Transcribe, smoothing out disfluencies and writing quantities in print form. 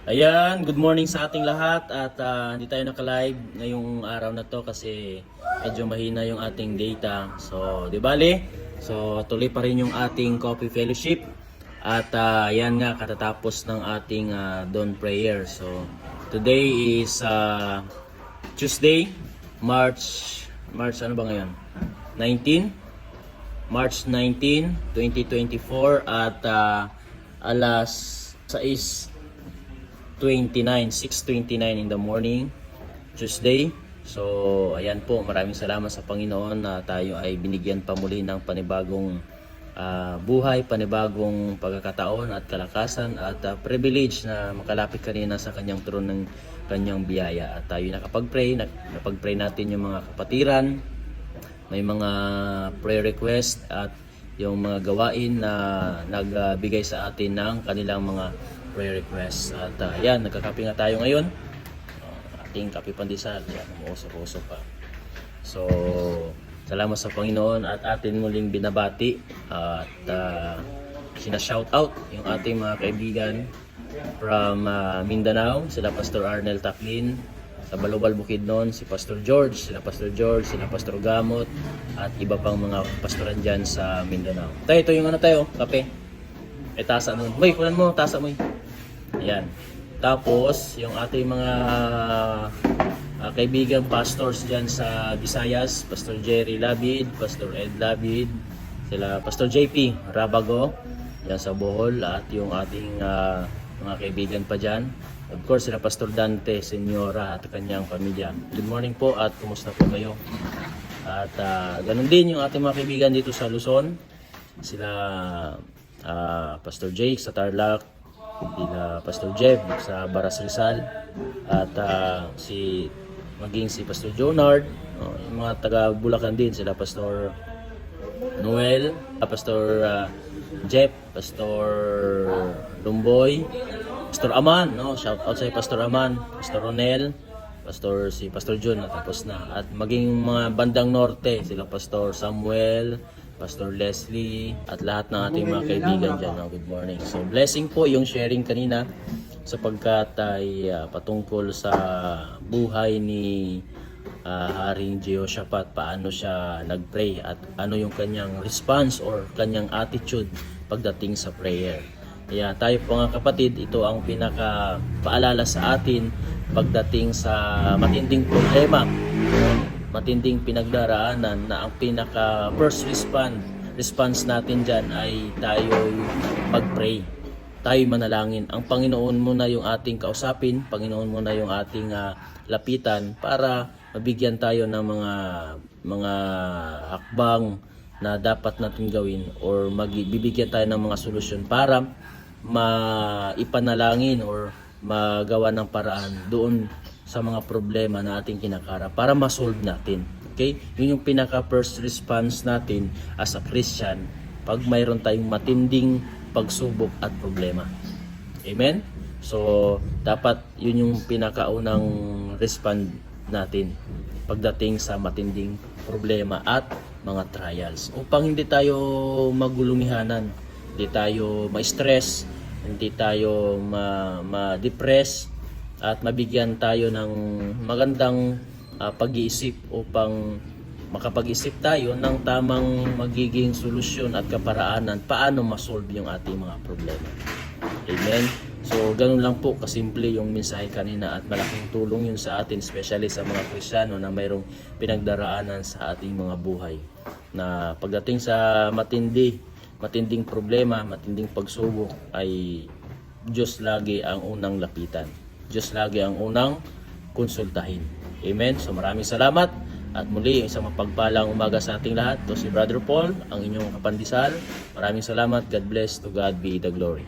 Ayan, good morning sa ating lahat at hindi tayo naka-live ngayong araw na to kasi medyo mahina yung ating data. So, di bale? So, tuloy pa rin yung ating coffee fellowship at yan nga katatapos ng ating dawn prayer. So, today is Tuesday, March ano ba ngayon? 19? March 19, 2024 at alas 6:29 in the morning, Tuesday. So, ayan po, maraming salamat sa Panginoon na tayo ay binigyan pa muli ng panibagong buhay, panibagong pagkakataon at kalakasan at privilege na makalapit kanina sa kanyang trono ng kanyang biyaya. At tayo napag-pray natin yung mga kapatiran, may mga prayer request at yung mga gawain na nagbigay sa atin ng kanilang mga prayer request. At yan, nagkakape nga tayo ngayon. Ating kape pandesal. Yan, umuusok-usok pa. So, salamat sa Panginoon at atin muling binabati at sina-shout out yung ating mga kaibigan from Mindanao, sila Pastor Arnel Taklin, sa Balubal Bukidnon, si Pastor George, sila Pastor Gamot at iba pang mga pastoran dyan sa Mindanao. Tayo, ito yung kape. Tasa mo. May, kunan mo, tasa mo. Ayan. Tapos, yung ating mga kaibigan pastors dyan sa Visayas, Pastor Jerry Labid, Pastor Ed Labid, sila Pastor JP Rabago, dyan sa Bohol, at yung ating mga kaibigan pa dyan. Of course, sila Pastor Dante Senyora at kanyang pamilya. Good morning po at kumusta po kayo? At ganun din yung ating mga kaibigan dito sa Luzon, sila Pastor Jake sa Tarlac, sila Pastor Jeff sa Baras Rizal, at maging si Pastor Jonard, yung mga taga Bulacan din, sila Pastor Noel, Pastor Jeff, Pastor Lumboy, Pastor Aman, shout out sa Pastor Aman, Pastor Ronel, si Pastor John, natapos na. At maging mga bandang norte, sila Pastor Samuel, Pastor Leslie, at lahat ng ating mga kaibigan dyan. Good morning. So, blessing po yung sharing kanina sapagkat ay patungkol sa buhay ni Haring Jehoshaphat, paano siya nag-pray at ano yung kanyang response or kanyang attitude pagdating sa prayer. Kaya tayo po mga kapatid, ito ang pinaka-paalala sa atin pagdating sa matinding problema, matinding pinagdaraanan, na ang pinaka first response natin dyan ay tayo mag-pray, tayo manalangin. Ang Panginoon muna yung ating kausapin, Panginoon muna yung ating lapitan para mabigyan tayo ng mga hakbang na dapat natin gawin or bibigyan tayo ng mga solusyon para maipanalangin or magawa ng paraan doon sa mga problema na ating kinakara para ma-solve natin. Okay? Yun yung pinaka first response natin as a Christian pag mayroon tayong matinding pagsubok at problema. Amen? So, dapat yun yung pinakaunang respond natin pagdating sa matinding problema at mga trials. Upang hindi tayo magulumihanan, hindi tayo ma-stress, hindi tayo ma-depress, at mabigyan tayo ng magandang pag-iisip upang makapag-isip tayo ng tamang magiging solusyon at kaparaanan paano ma-solve yung ating mga problema. Amen? So, ganun lang po kasimple yung mensahe kanina at malaking tulong yun sa atin, especially sa mga Kristiyano na mayroong pinagdaraanan sa ating mga buhay. Na pagdating sa matinding problema, matinding pagsubok, ay Diyos lagi ang unang lapitan. Diyos lagi ang unang konsultahin. Amen? So maraming salamat at muli isang mapagpalang umaga sa ating lahat. To si Brother Paul, ang inyong kapandisal. Maraming salamat. God bless. To God be the glory.